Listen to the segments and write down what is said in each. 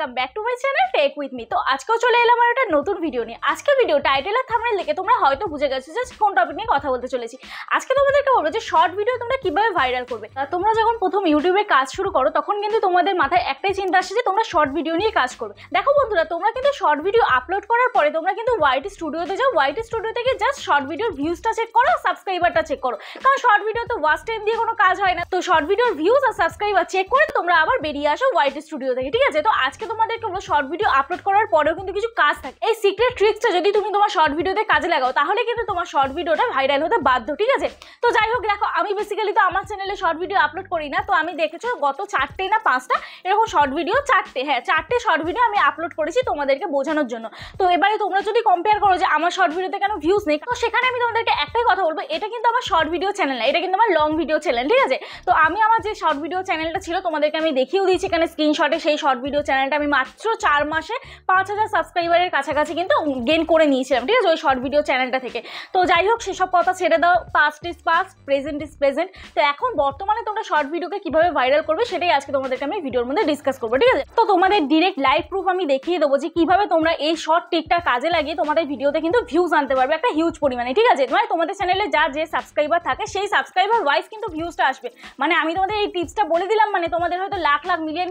Welcome back to my channel Tech With Me. তো আজকেও চলে এলাম আর একটা নতুন ভিডিও নিয়ে। আজকে ভিডিও টাইটেল আর থাম্বনেল দেখে তোমরা হয়তো বুঝে গেছো যে কোন টপিক নিয়ে কথা বলতে চলেছি। আজকে তোমাদেরকে বলবো যে শর্ট ভিডিও তোমরা কিভাবে ভাইরাল করবে। তোমরা যখন প্রথম ইউটিউবে কাজ শুরু করো তখন কিন্তু তোমাদের মাথায় একটাই চিন্তা আসে যে তোমরা শর্ট ভিডিও নিয়ে কাজ করবে। দেখো বন্ধুরা, তোমরা কিন্তু শর্ট ভিডিও আপলোড করার পরে তোমরা কিন্তু ওয়াইটি স্টুডিওতে যাও, ওয়াইটি স্টুডিও থেকে জাস্ট শর্ট ভিডিওর ভিউজটা চেক করো, সাবস্ক্রাইবারটা চেক করো, কারণ শর্ট ভিডিও তো ওয়াচ টাইম দিয়ে কোনো কাজ হয় না। তো শর্ট ভিডিওর ভিউজ আর সাবস্ক্রাইবার চেক করে তোমরা আবার বেরিয়ে আসো ওয়াইটি স্টুডিও থেকে, ঠিক আছে। তো আজকে তোমাদেরকে বলবো শর্ট ভিডিও আপলোড করার পরেও কিন্তু কিছু কাজ থাকে। এই সিক্রেট ট্রিক্সটা যদি তুমি তোমার শর্ট ভিডিওতে কাজে লাগাও তাহলে কিন্তু তোমার শর্ট ভিডিওটা ভাইরাল হতে বাধ্য, ঠিক আছে। তো যাই হোক, দেখো আমি বেসিক্যালি তো আমার চ্যানেলে শর্ট ভিডিও আপলোড করি না, তো আমি দেখেছো গত 4টে না 5টা এরকম শর্ট ভিডিও, 4টে শর্ট ভিডিও আমি আপলোড করেছি তোমাদেরকে বোঝানোর জন্য। তো এবারে তোমরা যদি কম্পেয়ার করো যে আমার শর্ট ভিডিওতে কেন ভিউজ নেই, তো সেখানে আমি তোমাদেরকে একটাই কথা বলবো, এটা কিন্তু আমার শর্ট ভিডিও চ্যানেল না, এটা কিন্তু আমার লং ভিডিও চ্যানেল, ঠিক আছে। তো আমি আমার যে শর্ট ভিডিও চ্যানেলটা ছিল তোমাদেরকে আমি দেখিয়েও দিয়েছি এখানে স্ক্রিনশটে। সেই শর্ট ভিডিও চ্যানেলটা আমি মাত্র 4 মাসে 5000 সাবস্ক্রাইবারের কাছাকাছি কিন্তু গেইন করে নিয়েছিলাম, ঠিক আছে, ওই শর্ট ভিডিও চ্যানেলটা থেকে। তো যাই হোক, সেসব কথা ছেড়ে দাও, past is past, present is present. তো এখন বর্তমানে তোমরা শর্ট ভিডিওকে কিভাবে ভাইরাল করবে সেটাই আজকে তোমাদেরকে আমি ভিডিওর মধ্যে ডিসকাস করবো, ঠিক আছে। তো তোমাদের ডিরেক্ট লাইভ প্রুফ আমি দেখিয়ে দেবো যে কিভাবে তোমরা এই শর্ট টিকটা কাজে লাগিয়ে তোমাদের ভিডিওতে কিন্তু ভিউজ আনতে পারবে একটা হিউজ পরিমাণে, ঠিক আছে। মানে তোমাদের চ্যানেলে যা যে সাবস্ক্রাইবার থাকে সেই সাবস্ক্রাইবার ওয়াইজ কিন্তু ভিউজটা আসবে। মানে আমি তোমাদের এই টিপসটা বলে দিলাম মানে তোমাদের হয়তো লাখ লাখ মিলিয়ন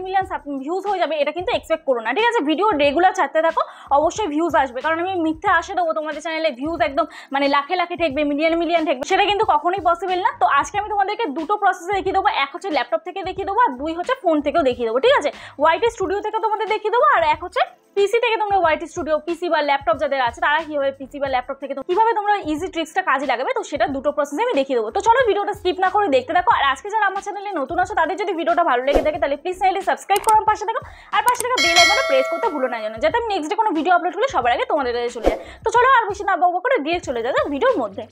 ভিউজ হয়ে যাবে, এটা কিন্তু এক্সপেক্ট করো না, ঠিক আছে। ভিডিও রেগুলার ছাড়তে থাকো, অবশ্যই ভিউজ আসবে, কারণ আমি মিথ্যে আসে দেবো তোমাদের চ্যানেলে ভিউজ একদম মানে লাখে লাখে ঠেকবে, মিলিয়ন ঠেকবে, সেটা কিন্তু কখনোই পসিবল না। তো আজকে আমি তোমাদেরকে দুটো প্রসেসে দেখিয়ে দেবো, এক হচ্ছে ল্যাপটপ থেকে দেখিয়ে দেবো আর 2 হচ্ছে ফোন থেকেও দেখিয়ে দেবো, ঠিক আছে। ওয়াইটি স্টুডিও থেকে তোমাদের দেখিয়ে দেবো আর এক হচ্ছে পিসি থেকে। তোমরা ওয়াইটি স্টুডিও পিসি বা ল্যাপটপ যাদের আছে তারা কিভাবে পিসি বা ল্যাপটপ থেকে কিভাবে তোমরা ইজি ট্রিক্সটা কাজে লাগাবে, তো সেটা দুটো প্রসেসে আমি দেখিয়ে দেবো। তো চলো ভিডিওটা স্কিপ না করে দেখতে থাকো। আর আজকে যারা আমার চ্যানেলে নতুন আছো তাদের যদি ভিডিওটা ভালো লেগে থাকে তাহলে প্লিজ চ্যানেলটি সাবস্ক্রাইব করার পাশে থাকো, আর পাশে থাকা বেল আইকনটা প্রেস করতে ভুলো না যেন, যাতে আমি নেক্সট ডে কোনো ভিডিও আপলোড করলে সবার আগে তোমাদের কাছে চলে যায়। তো চলো আর বেশি না বকবক করে ডিরেক্ট চলে যাবে ভিডিওর মধ্যে।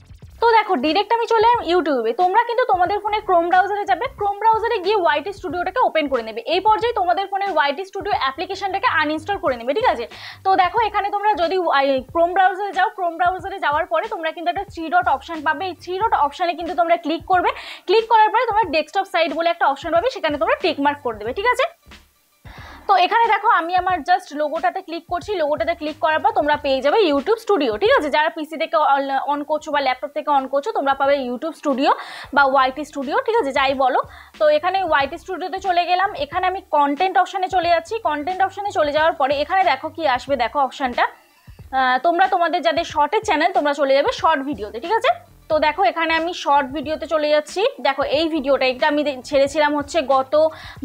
তো দেখো, ডিরেক্ট আমি চলে এলাম ইউটিউবে। তোমরা কিন্তু তোমাদের ফোনে ক্রোম ব্রাউজারে যাবে, ক্রোম ব্রাউজারে গিয়ে ওয়াইটি স্টুডিওটাকে ওপেন করে নেবে। এই পর্যায়ে তোমাদের ফোনের ওয়াইটি স্টুডিও অ্যাপ্লিকেশনটাকে আনইনস্টল করে নেবে, ঠিক আছে। তো দেখো, এখানে তোমরা যদি ক্রোম ব্রাউজারে যাও, ক্রোম ব্রাউজারে যাওয়ার পরে তোমরা কিন্তু একটা 3 ডট অপশন পাবে। এই 3 ডট অপশনে কিন্তু তোমরা ক্লিক করবে, ক্লিক করার পরে তোমরা ডেস্কটপ সাইট বলে একটা অপশন পাবে, সেখানে তোমরা টিক মার্ক করে দেবে, ঠিক আছে। তো এখানে দেখো আমি আমার জাস্ট লোগোটাতে ক্লিক করছি, লোগোটাতে ক্লিক করার পর তোমরা পেয়ে যাবে ইউটিউব স্টুডিও, ঠিক আছে। যারা পিসি থেকে অন করছো বা ল্যাপটপ থেকে অন করছো তোমরা পাবে ইউটিউব স্টুডিও বা ওয়াইটি স্টুডিও, ঠিক আছে, যাই বলো। তো এখানে ওয়াইটি স্টুডিওতে চলে গেলাম, এখানে আমি কন্টেন্ট অপশানে চলে যাচ্ছি। কন্টেন্ট অপশানে চলে যাওয়ার পরে এখানে দেখো কি আসবে, দেখো অপশানটা তোমরা তোমাদের যাদের শর্টের চ্যানেল তোমরা চলে যাবে শর্ট ভিডিওতে, ঠিক আছে। তো দেখো এখানে আমি শর্ট ভিডিওতে চলে যাচ্ছি। দেখো এই ভিডিওটা এটা আমি ছেড়েছিলাম হচ্ছে গত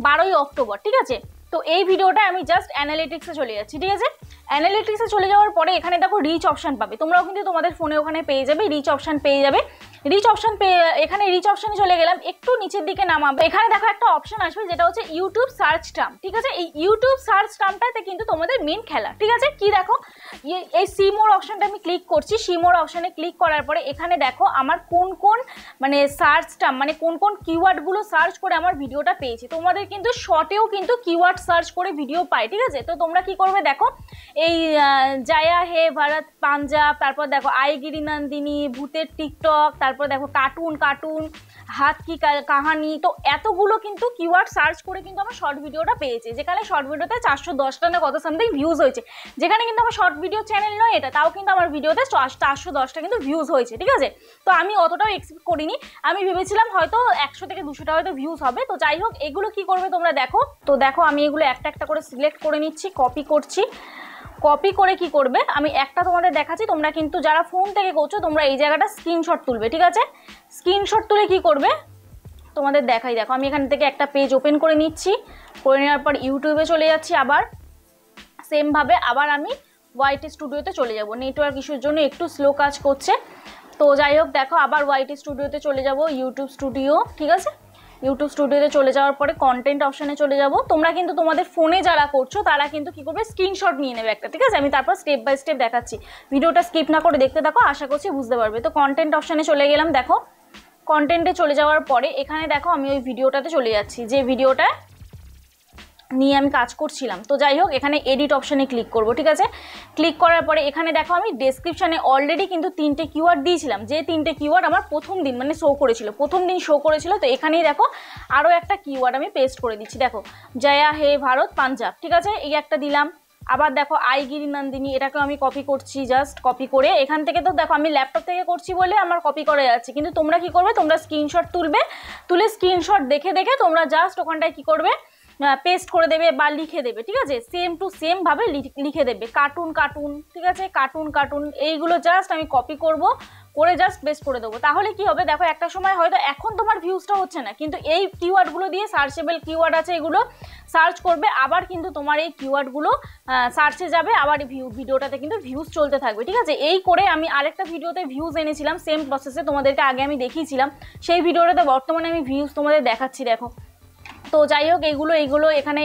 12ই অক্টোবর, ঠিক আছে। তো এই ভিডিওটা আমি জাস্ট অ্যানালিটিক্সে চলে যাচ্ছি, ঠিক আছে। অ্যানালিটিক্সে চলে যাওয়ার পরে এখানে দেখো রিচ অপশান পাবে, তোমরাও কিন্তু তোমাদের ফোনে ওখানে পেয়ে যাবে, রিচ অপশান পেয়ে যাবে। রিচ অপশান পেয়ে এখানে রিচ অপশানে চলে গেলাম, একটু নিচের দিকে নামাবো। এখানে দেখো একটা অপশান আসবে যেটা হচ্ছে ইউটিউব সার্চ টার্ম, ঠিক আছে। এই ইউটিউব সার্চ টার্মটাতে কিন্তু তোমাদের মেন খেলা, ঠিক আছে। কি দেখো, এই সি মোর অপশানটা আমি ক্লিক করছি। সি মোর অপশানে ক্লিক করার পরে এখানে দেখো আমার কোন কোন মানে সার্চ টার্ম মানে কোন কোন কিওয়ার্ডগুলো সার্চ করে আমার ভিডিওটা পেয়েছি। তোমাদের কিন্তু শর্টেও কিন্তু কিওয়ার্ড সার্চ করে ভিডিও পায়, ঠিক আছে। তো তোমরা কি করবে, দেখো এই জায়া হে ভারত পাঞ্জাব, তারপর দেখো আইগিরি নন্দিনী, ভূতের টিকটক, তারপর দেখো কার্টুন হাত কি কাহানি, তো এতগুলো কিন্তু কিওয়ার্ড সার্চ করে কিন্তু আমার শর্ট ভিডিওটা পেয়েছে, যেখানে শর্ট ভিডিওতে 410টা না কত সামথিং ভিউজ হয়েছে, যেখানে কিন্তু আমার শর্ট ভিডিও চ্যানেল নয় এটা, তাও কিন্তু আমার ভিডিওতে 410টা কিন্তু ভিউজ হয়েছে, ঠিক আছে। তো আমি অতটাও এক্সপেক্ট করিনি, আমি ভেবেছিলাম হয়তো 100 থেকে 200টা হয়তো ভিউজ হবে। তো যাই হোক, এগুলো কি করবে তোমরা দেখো। তো দেখো আমি এগুলো একটা একটা করে সিলেক্ট করে নিচ্ছি, কপি করছি। কপি করে কি করবে আমি একটা তোমাদের দেখাচ্ছি, তোমরা কিন্তু যারা ফোন থেকে করছো তোমরা এই জায়গাটা স্ক্রিনশট তুলবে, ঠিক আছে। স্ক্রিনশট তুলে কি করবে তোমাদের দেখাই, দেখো আমি এখান থেকে একটা পেজ ওপেন করে নিচ্ছি, করে নেওয়ার পর ইউটিউবে চলে যাচ্ছি, আবার সেমভাবে আবার আমি ওয়াইটি স্টুডিওতে চলে যাব। নেটওয়ার্ক ইস্যুর জন্য একটু স্লো কাজ করছে। তো যাই হোক, দেখো আবার ওয়াইটি স্টুডিওতে চলে যাব, ইউটিউব স্টুডিও, ঠিক আছে। ইউটিউব স্টুডিওতে চলে যাওয়ার পরে কন্টেন্ট অপশানে চলে যাব। তোমরা কিন্তু তোমাদের ফোনে যারা করছো তারা কিন্তু কি করবে, স্ক্রিনশট নিয়ে নেবে একটা, ঠিক আছে। আমি তারপর স্টেপ বাই স্টেপ দেখাচ্ছি, ভিডিওটা স্কিপ না করে দেখতে থাকো, আশা করছি বুঝতে পারবে। তো কন্টেন্ট অপশানে চলে গেলাম, দেখো কন্টেন্টে চলে যাওয়ার পরে এখানে দেখো আমি ওই ভিডিওটাতে চলে যাচ্ছি, যে ভিডিওটা নিয়ে আমি কাজ করছিলাম। তো যাই হোক এখানে এডিট অপশানে ক্লিক করব, ঠিক আছে। ক্লিক করার পরে এখানে দেখো আমি ডেসক্রিপশানে অলরেডি কিন্তু 3টে কিওয়ার্ড দিয়েছিলাম, যে 3টে কিওয়ার্ড আমার প্রথম দিন মানে শো করেছিল, তো এখানেই দেখো আরও একটা কিওয়ার্ড আমি পেস্ট করে দিচ্ছি। দেখো জয়া হে ভারত পাঞ্জাব, ঠিক আছে, এই একটা দিলাম। আবার দেখো আইগিরি নন্দিনী, এটাকেও আমি কপি করছি, জাস্ট কপি করে এখান থেকে। তো দেখো আমি ল্যাপটপ থেকে করছি বলে আমার কপি করে যাচ্ছে, কিন্তু তোমরা কি করবে, তোমরা স্ক্রিনশট তুলে স্ক্রিনশট দেখে তোমরা জাস্ট ওখানটায় কি করবে, পেস্ট করে দেবে বা লিখে দেবে, ঠিক আছে। সেম টু সেম ভাবে লিখে দেবে কার্টুন, ঠিক আছে, কার্টুন এইগুলো জাস্ট আমি কপি করে জাস্ট পেস্ট করে দেবো। তাহলে কি হবে দেখো, একটা সময় হয়তো এখন তোমার ভিউজটা হচ্ছে না, কিন্তু এই কিওয়ার্ডগুলো দিয়ে সার্চেবল কিওয়ার্ড আছে, এগুলো সার্চ করবে, আবার কিন্তু তোমার এই কিওয়ার্ডগুলো সার্চে যাবে, আবার ভিডিওটাতে কিন্তু ভিউজ চলতে থাকবে, ঠিক আছে। এই করে আমি আরেকটা ভিডিওতে ভিউজ এনেছিলাম, সেম প্রসেসে তোমাদেরকে আগে আমি দেখিয়েছিলাম, সেই ভিডিওটাতে বর্তমানে আমি ভিউজ তোমাদের দেখাচ্ছি, দেখো। তো যাই হোক এইগুলো এখানে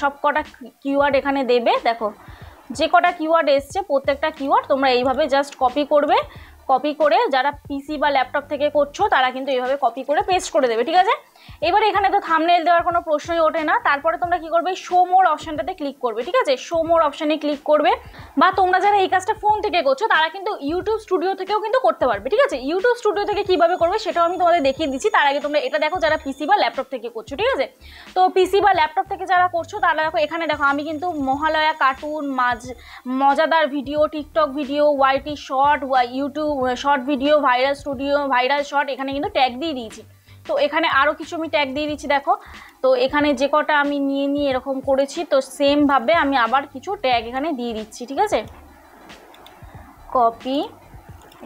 সব কটা কিওয়ার্ড এখানে দেবে, দেখো যে কটা কিওয়ার্ড এসছে প্রত্যেকটা কিওয়ার্ড তোমরা এইভাবে জাস্ট কপি করে যারা পিসি বা ল্যাপটপ থেকে করছো তারা কিন্তু এইভাবে কপি করে পেস্ট করে দেবে, ঠিক আছে। এবার এখানে তো থাম্বনেল দেওয়ার কোনো প্রশ্নই ওঠে না। তারপরে তোমরা কি করবে, শো মোর অপশনটাতে ক্লিক করবে, ঠিক আছে। শো মোর অপশনে ক্লিক করবে, বা তোমরা যারা এই কাজটা ফোন থেকে করছো তারা কিন্তু ইউটিউব স্টুডিও থেকেও কিন্তু করতে পারবে, ঠিক আছে। ইউটিউব স্টুডিও থেকে কিভাবে করবে সেটাও আমি তোমাদের দেখিয়ে দিচ্ছি। তার আগে তোমরা এটা দেখো যারা পিসি বা ল্যাপটপ থেকে করছো, ঠিক আছে। তো পিসি বা ল্যাপটপ থেকে যারা করছো তারা দেখো এখানে দেখো আমি কিন্তু মহালয়া কার্টুন, মজাদার video, TikTok video, YT short, YouTube short video, viral short এখানে কিন্তু ট্যাগ দিয়ে দিয়েছি। তো এখানে আরও কিছু আমি ট্যাগ দিয়ে দিচ্ছি, দেখো। তো এখানে যে কটা আমি নিয়ে এরকম করেছি, তো সেমভাবে আমি আবার কিছু ট্যাগ এখানে দিয়ে দিচ্ছি, ঠিক আছে। কপি,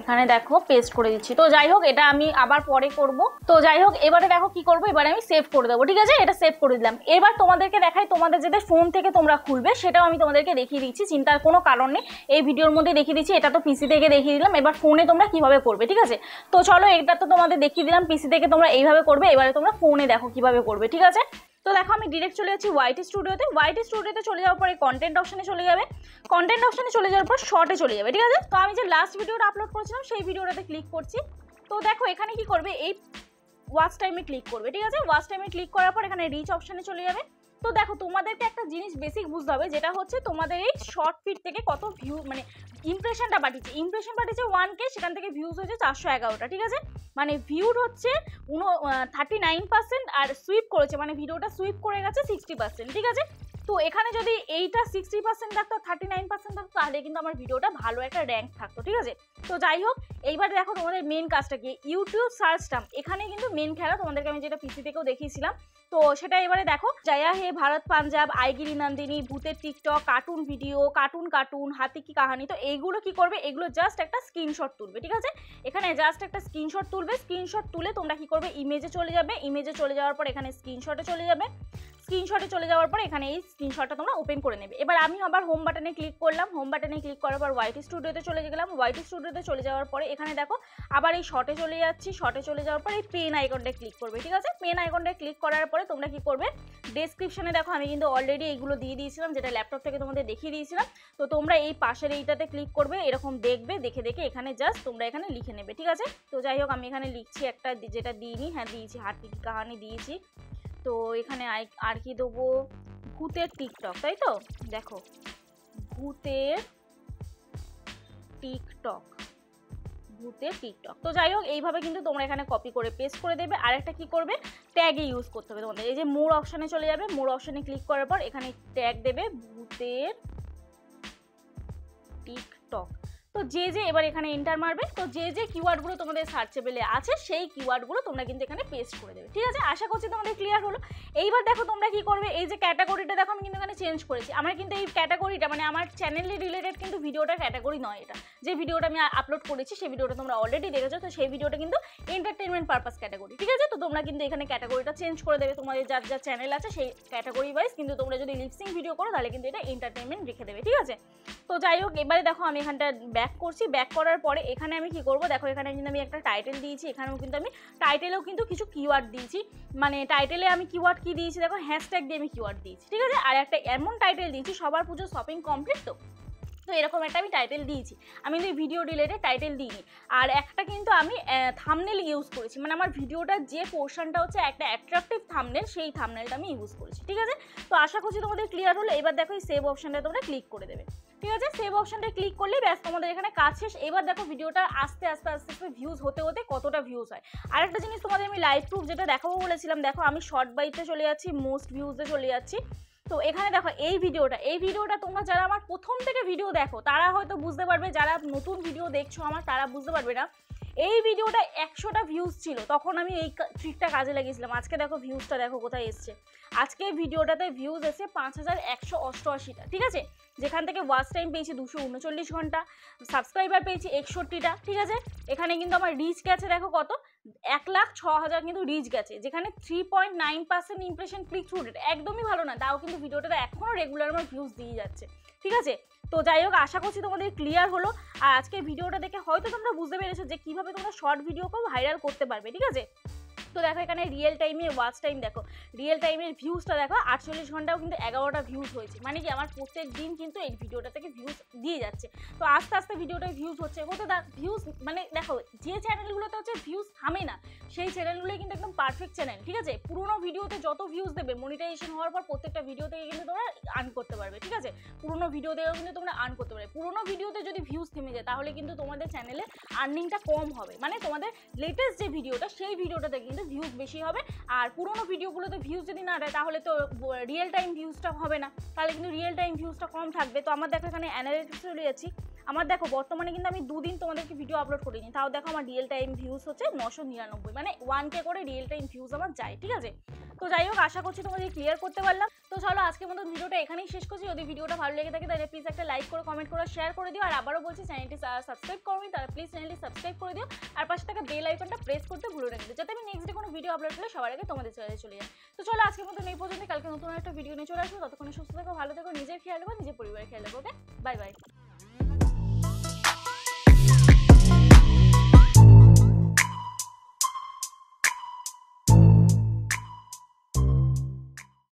এখানে দেখো পেস্ট করে দিচ্ছি। তো যাই হোক এটা আমি আবার পরে করব। তো যাই হোক এবারে দেখো কি করবো, এবারে আমি সেভ করে দেবো, ঠিক আছে। এটা সেভ করে দিলাম। এবার তোমাদেরকে দেখাই, তোমাদের যেটা ফোন থেকে তোমরা খুলবে সেটাও আমি তোমাদেরকে দেখিয়ে দিচ্ছি, চিন্তার কোনো কারণ নেই, এই ভিডিওর মধ্যে দেখিয়ে দিচ্ছি। এটা তো পিসি থেকে দেখিয়ে দিলাম, এবার ফোনে তোমরা কিভাবে করবে, ঠিক আছে। তো চলো এটা তো তোমাদের দেখিয়ে দিলাম, পিসি থেকে তোমরা এইভাবে করবে, এবারে তোমরা ফোনে দেখো কিভাবে করবে, ঠিক আছে। তো দেখো আমি ডিরেক্ট চলে যাচ্ছি ওয়াইটি স্টুডিওতে চলে যাওয়ার পরে কন্টেন্ট অপশনে চলে যাবে, কন্টেন্ট অপশনে চলে যাওয়ার পর শর্টে চলে যাবে, ঠিক আছে। তো আমি যে লাস্ট ভিডিওটা আপলোড করেছিলাম সেই ভিডিওটাতে ক্লিক করছি। তো দেখো এখানে কি করবে, এই ওয়াচ টাইমে ক্লিক করবে, ঠিক আছে। ওয়াচ টাইমে ক্লিক করার পর এখানে রিচ অপশনে চলে যাবে। তো দেখো তোমাদেরকে একটা জিনিস বেসিক বুঝতে হবে, যেটা হচ্ছে তোমাদের এই শর্ট ফিড থেকে কত ভিউ মানে ইমপ্রেশন পাঠিয়েছে 1K, সেখান থেকে ভিউজ হয়েছে 411টা, ঠিক আছে। মানে ভিউড হচ্ছে 39% আর সুইপ করেছে, মানে ভিডিওটা সুইপ করে গেছে 60%, ঠিক আছে। তো এখানে যদি এইটা 60% থাকতো, 39% থাকতো, তাহলে কিন্তু আমার ভিডিওটা ভালো একটা র্যাঙ্ক থাকতো, ঠিক আছে। তো যাই হোক এইবার দেখো তোমাদের মেন কাজটা কি, ইউটিউব সার্চ টার্ম, এখানে কিন্তু মেন খেলা তোমাদেরকে আমি যেটা পিসি থেকেও দেখিয়েছিলাম। তো সেটা এবারে দেখো, জয়া হে ভারত পাঞ্জাব, আইগিরি নন্দিনী, ভূতের টিকটক, কার্টুন ভিডিও, কার্টুন হাতি কি কাহানি। তো এইগুলো কি করবে, এগুলো জাস্ট একটা স্ক্রিনশট তুলবে, ঠিক আছে। এখানে জাস্ট একটা স্ক্রিনশট তুলবে, স্ক্রিনশট তুলে তোমরা কি করবে, ইমেজে চলে যাবে, ইমেজে চলে যাওয়ার পর এখানে স্ক্রিনশটে চলে যাবে, স্ক্রিনশটে চলে যাওয়ার পর এখানে এই স্ক্রিনশটটা তোমরা ওপেন করে নেবে। এবার আমি আবার হোম বাটনে ক্লিক করলাম, হোম বাটনে ক্লিক করার পর ওয়াইটি স্টুডিওতে চলে গেলাম, ওয়াইটি স্টুডিওতে চলে যাওয়ার পরে এখানে দেখো আবার এই শর্টে চলে যাচ্ছি, শর্টে চলে যাওয়ার পর এই পেন আইকনটায় ক্লিক করবে, ঠিক আছে। পেন আইকনটায় ক্লিক করার পরে তোমরা কি করবে, ডেসক্রিপশনে দেখো আমি কিন্তু অলরেডি এইগুলো দিয়ে দিয়েছিলাম, যেটা ল্যাপটপ থেকে তোমাদের দেখিয়ে দিয়েছিলাম। তো তোমরা এই পাশের এইটাতে ক্লিক করবে, এরকম দেখবে, দেখে এখানে জাস্ট তোমরা এখানে লিখে নেবে, ঠিক আছে। তো যাই হোক আমি এখানে লিখছি একটা, যেটা দিইনি, হ্যাঁ দিয়েছি, হাতি কি কাহানি দিয়েছি। তো এখানে আর কি দেবো, ভূতের টিকটক, তাই তো, দেখো ভূতের টিকটক। তো যাই হোক এইভাবে কিন্তু তোমরা এখানে কপি করে পেস্ট করে দেবে। আর একটা কি করবে, ট্যাগে ইউজ করতে হবে তোমাদের, এই যে মোর অপশনে চলে যাবে, মোর অপশনে ক্লিক করার পর এখানে ট্যাগ দেবে ভূতের টিকটক। তো যে এবার এখানে এন্টার মারবে, তো যে কিওয়ার্ডগুলো তোমাদের সার্চেবলে আছে সেই কিওয়ার্ডগুলো তোমরা কিন্তু এখানে পেস্ট করে দেবে, ঠিক আছে। আশা করছি তোমাদের ক্লিয়ার হলো। এইবার দেখো তোমরা কি করবে, এই যে ক্যাটাগরিটা দেখো আমি কিন্তু এখানে চেঞ্জ করেছি, আমার কিন্তু এই ক্যাটাগরিটা মানে আমার চ্যানেলে রিলেটেড কিন্তু ভিডিওটা ক্যাটাগরি নয়, এটা যে ভিডিওটা আমি আপলোড করেছি সেই ভিডিওটা তোমরা অলরেডি দেখেছো। তো সেই ভিডিওটা কিন্তু এন্টারটেনমেন্ট পারপাস ক্যাটাগরি, ঠিক আছে। তো তোমরা কিন্তু এখানে ক্যাটাগরিটা চেঞ্জ করে দেবে, তোমাদের যার যা চ্যানেল আছে সেই ক্যাটাগরি ওয়াইজ। কিন্তু তোমরা যদি লিপসিং ভিডিও করো তাহলে কিন্তু এটা এন্টারটেনমেন্ট রেখে দেবে, ঠিক আছে। তো যাই হোক এবারে দেখো আমি এখানটা ব্যাক করছি, ব্যাক করার পরে এখানে আমি কি করব, দেখো এখানে কিন্তু আমি একটা টাইটেল দিয়েছি, এখানেও কিন্তু আমি টাইটেলেও কিন্তু কিছু কিওয়ার্ড দিয়েছি, মানে টাইটেলে আমি কিওয়ার্ড কি দিয়েছি দেখো, হ্যাশট্যাগ দিয়ে আমি কিওয়ার্ড দিয়েছি, ঠিক আছে। আর একটা এমন টাইটেল দিয়েছি, সবার পুজো শপিং কমপ্লিট, তো তো এরকম একটা আমি টাইটেল দিয়েছি, আমি কিন্তু ভিডিও রিলেটেড টাইটেল দিইনি। আর একটা কিন্তু আমি থাম্বনেল ইউজ করেছি, মানে আমার ভিডিওটার যে পোর্শনটা হচ্ছে একটা অ্যাট্রাকটিভ থাম্বনেল, সেই থাম্বনেলটা আমি ইউজ করেছি, ঠিক আছে। তো আশা করছি তোমাদের ক্লিয়ার হলো। এবার দেখো এই সেভ অপশনটা তোমরা ক্লিক করে দেবে, ঠিক আছে। সেভ অপশনটা ক্লিক করলেই ব্যাস তোমাদের এখানে কাজ শেষ। এবার দেখো ভিডিওটা আস্তে আস্তে আস্তে আস্তে ভিউজ হতে হতে কতটা ভিউজ হয়। আরেকটা জিনিস তোমাদের আমি লাইভ প্রুফ যেটা দেখাবো বলেছিলাম, দেখো আমি শর্ট বাইতে চলে যাচ্ছি, মোস্ট ভিউজে চলে যাচ্ছি। তো এখানে দেখো এই ভিডিওটা তোমরা যারা আমার প্রথম থেকে ভিডিও দেখো তারা হয়তো বুঝতে পারবে, যারা নতুন ভিডিও দেখছো আমার তারা বুঝতে পারবে না। এই ভিডিওটা 100টা ভিউজ ছিল, তখন আমি এই ট্রিকটা কাজে লাগিয়েছিলাম। আজকে দেখো ভিউজটা দেখো কোথায় এসছে। আজকে ভিডিওটাতে ভিউজ এসে 5188টা, ঠিক আছে। যেখান থেকে ওয়াচ টাইম পেয়েছি 239 ঘন্টা, সাবস্ক্রাইবার পেয়েছি 61টা, ঠিক আছে। এখানে কিন্তু আমার রিচ গেছে দেখো কত, 1,06,000 কিন্তু রিচ গেছে, যেখানে 3.9% ইমপ্রেশন ক্লিক থ্রু রেট, একদমই ভালো না। তাও কিন্তু ভিডিওটাতে এখনও রেগুলার আমার ভিউজ দিয়ে যাচ্ছে, ঠিক আছে। তো যাই হোক, আশা করছি তোমাদের ক্লিয়ার হলো। আর আজকের ভিডিওটা দেখে হয়তো তোমরা বুঝতে পেরেছো যে কীভাবে তোমরা শর্ট ভিডিওকেও ভাইরাল করতে পারবে, ঠিক আছে। তো দেখো এখানে রিয়েল টাইমে ওয়াচ টাইম দেখো, রিয়েল টাইমের ভিউজটা দেখো 48 ঘন্টাও কিন্তু 11টা ভিউজ হয়েছে, মানে কি আমার প্রত্যেক দিন কিন্তু এই ভিডিওটা থেকে ভিউজ দিয়ে যাচ্ছে। তো আস্তে আস্তে ভিডিওটায় ভিউজ হচ্ছে, ভিউজ মানে দেখো যে চ্যানেলগুলোতে হচ্ছে ভিউজ থামে না, সেই চ্যানেলগুলোই কিন্তু একদম পারফেক্ট চ্যানেল, ঠিক আছে। পুরোনো ভিডিওতে যত ভিউজ দেবে, মনিটাইজেশন হওয়ার পর প্রত্যেকটা ভিডিও থেকে কিন্তু তোমরা আর্ন করতে পারবে, ঠিক আছে। পুরোনো ভিডিও থেকেও কিন্তু তোমরা আর্ন করতে পারবে। পুরোনো ভিডিওতে যদি ভিউজ থেমে যায় তাহলে কিন্তু তোমাদের চ্যানেলে আর্নিংটা কম হবে, মানে তোমাদের লেটেস্ট যে ভিডিওটা সেই ভিডিওটাতে কিন্তু ভিউজ বেশি হবে। আর পুরোনো ভিডিওগুলোতে ভিউজ যদি না দেয় তাহলে তো রিয়েল টাইম ভিউজটা হবে না, তাহলে কিন্তু রিয়েল টাইম ভিউজটা কম থাকবে। তো আমার দেখো এখানে অ্যানালিটিক্স চলে যাচ্ছি, আমার দেখো বর্তমানে কিন্তু আমি 2 দিন তোমাদেরকে ভিডিও আপলোড করিনি, তাও দেখো আমার রিয়েল টাইম ভিউজ হচ্ছে 999, মানে 1K করে রিয়েল টাইম ভিউজ আমার যায়, ঠিক আছে। তো যাই হোক, আশা করছি তোমাদের ক্লিয়ার করতে পারলাম। তো চলো আজকের মতো ভিডিওটা এখানেই শেষ করছি। যদি ভিডিওটা ভালো লেগে থাকে তাহলে প্লিজ একটা লাইক করে, কমেন্ট করে, শেয়ার করে দিও। আর আবারও বলছি, চ্যানেলটি সাবস্ক্রাইব করোনি তারা প্লিজ চ্যানেলটি সাবস্ক্রাইব করে দিও। আর পাশে থাকা বেল আইকনটা প্রেস করতে ভুলো না, যাতে আমি নেক্সট ডে কোনো ভিডিও আপলোড করলে সবার আগে তোমাদের চ্যানেলে চলে যায়। তো চলো আজকের মতো এই পর্যন্ত, কালকে নতুন একটা ভিডিও নিয়ে চলে আসবো। ততক্ষণে সুস্থ থাকো, ভালো থাকো, নিজের খেয়াল রাখো, নিজের পরিবারের খেয়াল রাখো। ওকে, বাই বাই।